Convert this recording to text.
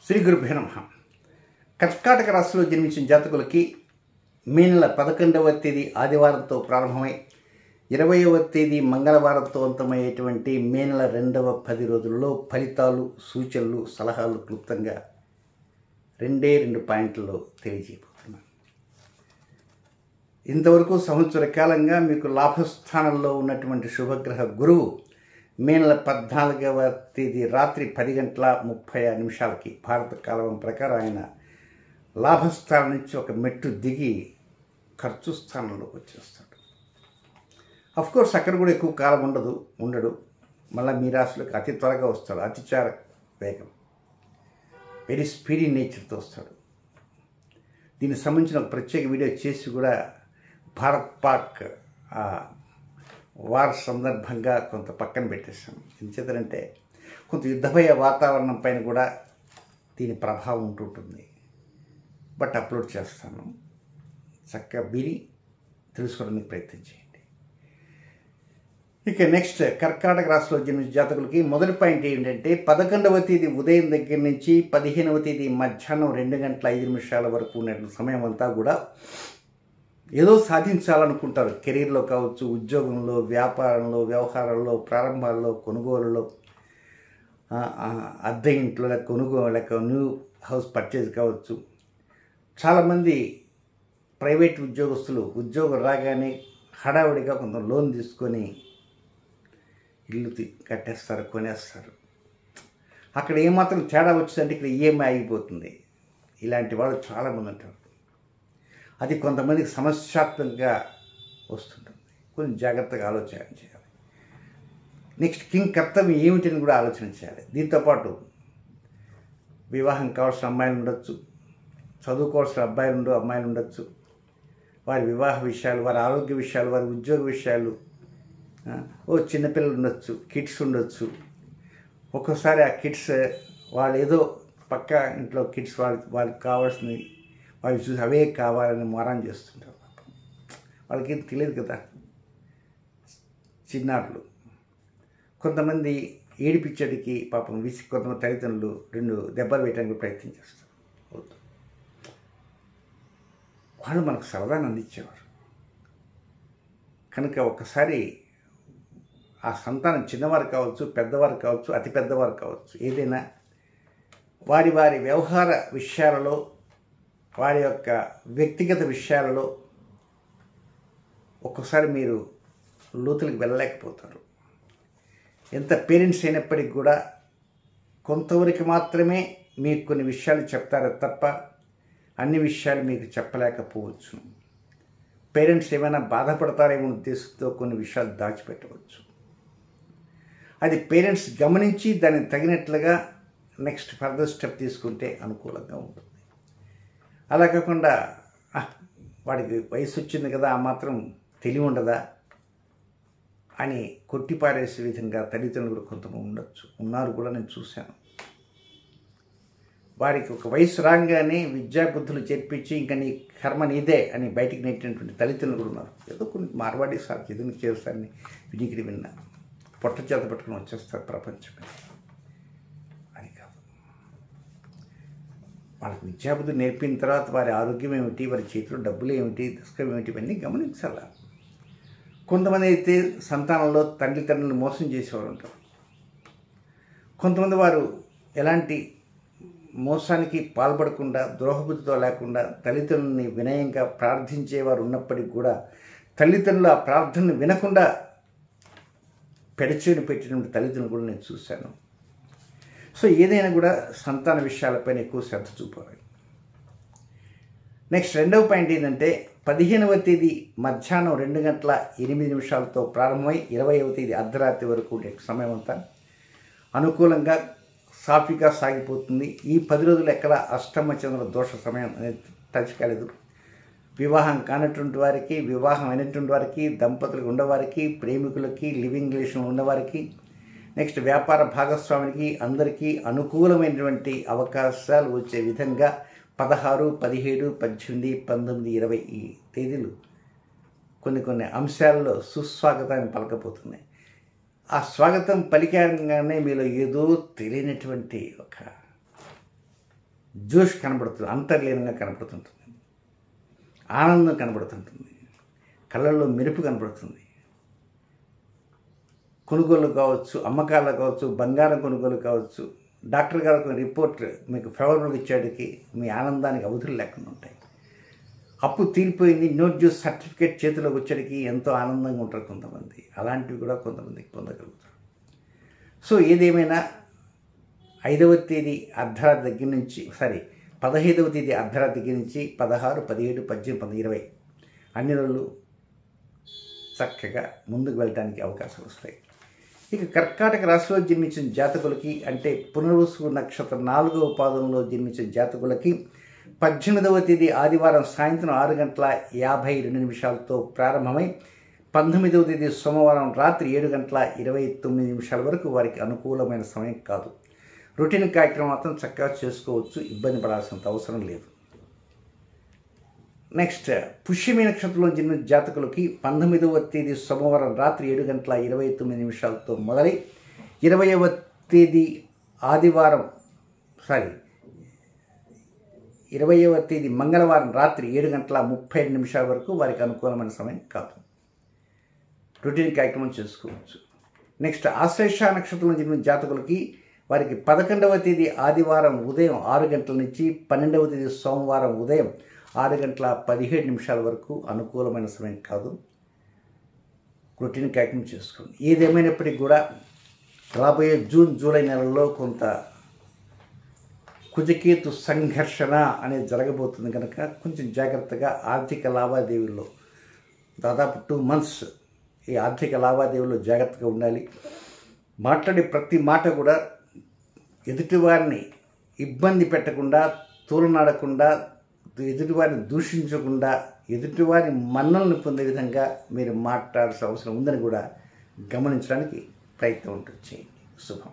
శ్రీ గురుభ్యో నమః. కర్కాటక రాశిలో జన్మించిన జాతకులకి మే నెల 11వ తేదీ ఆదివారంతో ప్రారంభమై 20వ తేదీ మంగళవారంతో అంతమయ్యేటువంటి మే నెల 2వ 10 రోజులలో ఫలితాలు, సూచనలు, సలహాలు క్లుప్తంగా రెండు పాయింట్లలో తెలియజేయబోతున్నాను. ఇంతవరకు సంవత్సర కాలంగా మీకు లాభస్థానంలో ఉన్నటువంటి శుభగ్రహ గురువు మే నెల 14వ తేదీ రాత్రి 10:30 భారత కాలం ప్రకారం ఆయన లాభస్థానం నుంచి ఒక మెట్టు దిగి ఖర్చు స్థానంలోకి వచ్చేస్తాడు. అఫ్కోర్స్ అక్కడ కూడా ఎక్కువ కాలం ఉండడు. మళ్ళీ మీ రాశిలోకి అతి త్వరగా వస్తాడు. అతిచార వేగం, వెరీ స్పీడీ నేచర్తో వస్తాడు. దీనికి సంబంధించిన ఒక ప్రత్యేక వీడియో చేసి కూడా భారత్ పాక్ వార్ సందర్భంగా కొంత పక్కన పెట్టేశాను. ఎందుచేతంటే కొంత యుద్ధభయ వాతావరణం పైన కూడా దీని ప్రభావం ఉంటుంటుంది. బట్ అప్లోడ్ చేస్తాను, చక్కగా విని తెలుసుకోవడానికి ప్రయత్నం చేయండి. ఇక నెక్స్ట్ కర్కాటక రాశిలో జన్మించిన జాతకులకి మొదటి పాయింట్ ఏంటంటే 11వ తేదీ ఉదయం దగ్గర నుంచి 15వ తేదీ మధ్యాహ్నం 2:05 వరకు ఉన్న సమయం అంతా కూడా ఏదో సాధించాలనుకుంటారు. కెరీర్లో కావచ్చు, ఉద్యోగంలో, వ్యాపారంలో, వ్యవహారాల్లో, ప్రారంభాల్లో, కొనుగోలులో, అద్దె ఇంట్లో కొనుగోలు, న్యూ హౌస్ పర్చేజ్ కావచ్చు. చాలామంది ప్రైవేట్ ఉద్యోగస్తులు ఉద్యోగం రాగానే హడావుడిగా కొంత లోన్ తీసుకొని ఇల్లు కట్టేస్తారు, కొనేస్తారు. అక్కడ ఏమాత్రం తేడా వచ్చిందంటే ఇక్కడ ఈఎంఐ ఆగిపోతుంది. ఇలాంటి వాళ్ళు చాలామంది ఉంటారు. అది కొంతమందికి సమస్యాత్మకంగా వస్తుంటుంది. కొంచెం జాగ్రత్తగా ఆలోచన చేయాలి. నెక్స్ట్ కింగ్ కర్తవ్యం ఏమిటని కూడా ఆలోచన చేయాలి. దీంతోపాటు వివాహం కావాల్సిన అమ్మాయిలు ఉండొచ్చు, చదువుకోవాల్సిన అమ్మాయిలు ఉండొచ్చు. వారి వివాహ విషయాలు, వారి ఆరోగ్య విషయాలు, వారి ఉద్యోగ విషయాలు, చిన్నపిల్లలు ఉండొచ్చు, కిడ్స్ ఉండొచ్చు. ఒక్కోసారి ఆ కిడ్స్ వాళ్ళు ఏదో పక్క ఇంట్లో కిడ్స్ వాళ్ళకి కావాల్సినవి వాళ్ళు చూసి అవే కావాలని మారం చేస్తుంటారు. వాళ్ళకి తెలియదు కదా, చిన్నారులు. కొంతమంది ఏడిపించడానికి పాపం కొంతమంది తల్లిదండ్రులు 2 దెబ్బలు వేయడానికి ప్రయత్నం చేస్తారు. వాళ్ళు మనకు సరదాన్ని అందించేవారు. కనుక ఒక్కసారి ఆ సంతానం చిన్నవారు కావచ్చు, పెద్దవారు కావచ్చు, అతి పెద్దవారు కావచ్చు, ఏదైనా వారి వ్యవహార విషయాలలో, వారి యొక్క వ్యక్తిగత విషయాలలో ఒక్కోసారి మీరు లోతులకు వెళ్ళలేకపోతారు. ఎంత పేరెంట్స్ అయినప్పటికీ కూడా కొంతవరకు మాత్రమే మీకు కొన్ని విషయాలు చెప్తారు తప్ప అన్ని విషయాలు మీకు చెప్పలేకపోవచ్చు. పేరెంట్స్ ఏమైనా బాధపడతారేమో ఉద్దేశంతో కొన్ని విషయాలు దాచిపెట్టవచ్చు. అది పేరెంట్స్ గమనించి దానికి తగినట్లుగా నెక్స్ట్ ఫర్దర్ స్టెప్ తీసుకుంటే అనుకూలంగా ఉంటుంది. అలా కాకుండా వాడికి వయసు వచ్చింది కదా, ఆ మాత్రం తెలివి ఉండదా అని కొట్టిపారేసే విధంగా తల్లిదండ్రులు కూడా కొంతమంది ఉన్నారు కూడా నేను చూశాను. వారికి ఒక వయసు రాగానే విద్యాబుద్ధులు చేర్పించి ఇంకా నీ కర్మ నీదే అని బయటికి నెట్టినటువంటి తల్లిదండ్రులు కూడా ఉన్నారు. ఏదో కొన్ని మార్వాడి సార్ ఎదురు చేస్తారని వినికిడి విన్నాను. పొట్ట చేత పట్టుకుని వచ్చేస్తారు ప్రపంచం. అది కాదు, వాళ్ళకి విద్యాబుద్ధులు నేర్పిన తర్వాత వారి ఆరోగ్యం ఏమిటి, వారి చేతిలో డబ్బులు ఏమిటి, దశకం ఏమిటి, ఇవన్నీ గమనించాలి. కొంతమంది అయితే సంతానంలో తల్లిదండ్రులను మోసం చేసేవారు ఉంటారు. కొంతమంది వారు ఎలాంటి మోసానికి పాల్పడకుండా, ద్రోహబుద్ధితో లేకుండా తల్లిదండ్రులని వినయంగా ప్రార్థించేవారు ఉన్నప్పటికీ కూడా తల్లిదండ్రులు ఆ ప్రార్థనను వినకుండా పెడచేను పెట్టినటువంటి తల్లిదండ్రులు కూడా నేను చూశాను. సో ఏదైనా కూడా సంతాన విషయాలపైన ఎక్కువ శ్రద్ధ చూపాలి. నెక్స్ట్ రెండవ పాయింట్ ఏంటంటే 15వ తేదీ మధ్యాహ్నం 2:08 ప్రారంభమై 20వ తేదీ అర్ధరాత్రి వరకు సమయం అంతా అనుకూలంగా సాఫీగా సాగిపోతుంది. ఈ 10 రోజులు ఎక్కడ అష్టమ చంద్ర దోష సమయం అనేది టచ్ కాలేదు. వివాహం కానటువంటి వారికి, వివాహం అయినటువంటి వారికి, దంపతులకు ఉన్నవారికి, ప్రేమికులకి, లివింగ్ రిలేషన్ ఉన్నవారికి, నెక్స్ట్ వ్యాపార భాగస్వామికి అందరికీ అనుకూలమైనటువంటి అవకాశాలు వచ్చే విధంగా 16, 17, 18, 19, 20 ఈ తేదీలు కొన్ని అంశాల్లో సుస్వాగతాన్ని పలకపోతున్నాయి. ఆ స్వాగతం పలికాగానే మీలో ఏదో తెలియనటువంటి ఒక జోష్ కనబడుతుంది, అంతర్లీనంగా కనబడుతుంటుంది, ఆనందం కనబడుతుంటుంది, కళ్ళల్లో మెరుపు కనబడుతుంది. కొనుగోలు కావచ్చు, అమ్మకాలు కావచ్చు, బంగారం కొనుగోలు కావచ్చు, డాక్టర్ గారికి రిపోర్ట్ మీకు ఫేవరబుల్గా ఇచ్చేటికి మీ ఆనందానికి అవధులు లేకుండా ఉంటాయి. అప్పు తీరిపోయింది, నోట్ డ్యూ సర్టిఫికేట్ చేతిలోకి వచ్చేటికి ఎంతో ఆనందంగా ఉంటారు కొంతమంది. అలాంటివి కూడా కొంతమందికి పొందగలుగుతారు. సో ఏదేమైనా 5వ తేదీ అర్ధరాత్రి దగ్గర నుంచి 15వ తేదీ అర్ధరాత్రి దగ్గర నుంచి 16, 17, 18, 20 అన్ని రోజులు చక్కగా ముందుకు వెళ్ళడానికి అవకాశాలు వస్తాయి. ఇక కర్కాటక రాశిలో జన్మించిన జాతకులకి, అంటే పునర్వసు నక్షత్రం 4వ పాదంలో జన్మించిన జాతకులకి 18వ తేదీ ఆదివారం సాయంత్రం 6:52 ప్రారంభమై 19వ తేదీ సోమవారం రాత్రి 7:29 వరకు వారికి అనుకూలమైన సమయం కాదు. రొటీన్ కార్యక్రమం మాత్రం చక్కగా చేసుకోవచ్చు, ఇబ్బంది పడాల్సినంత అవసరం లేదు. నెక్స్ట్, పుష్యమి నక్షత్రంలో జన్మించిన జాతకులకి 19వ తేదీ సోమవారం రాత్రి 7:29 మొదలై 20వ తేదీ ఆదివారం 20వ తేదీ మంగళవారం రాత్రి 7:32 వరకు వారికి అనుకూలమైన సమయం కాదు. రొటీన్ కార్యక్రమం చేసుకోవచ్చు. నెక్స్ట్, ఆశ్లేష నక్షత్రంలో జన్మించిన జాతకులకి వారికి 11వ తేదీ ఆదివారం ఉదయం 6 గంటల నుంచి 12వ తేదీ సోమవారం ఉదయం 6:17 వరకు అనుకూలమైన సమయం కాదు. రొటీన్ కార్యక్రమం చేసుకోండి. ఏదేమైనప్పటికీ కూడా రాబోయే జూన్, జూలై నెలల్లో కొంత కుజకేతు సంఘర్షణ అనేది జరగబోతుంది కనుక కొంచెం జాగ్రత్తగా ఆర్థిక లావాదేవీల్లో దాదాపు 2 months ఈ ఆర్థిక లావాదేవీల్లో జాగ్రత్తగా ఉండాలి. మాట్లాడే ప్రతి మాట కూడా ఎదుటివారిని ఇబ్బంది పెట్టకుండా, తూలనాడకుండా, ఎదుటివారిని దూషించకుండా, ఎదుటివారి మన్నలను పొందే విధంగా మీరు మాట్లాడాల్సిన అవసరం ఉందని కూడా గమనించడానికి ప్రయత్నం ఉంటుంది. చేయండి. శుభం.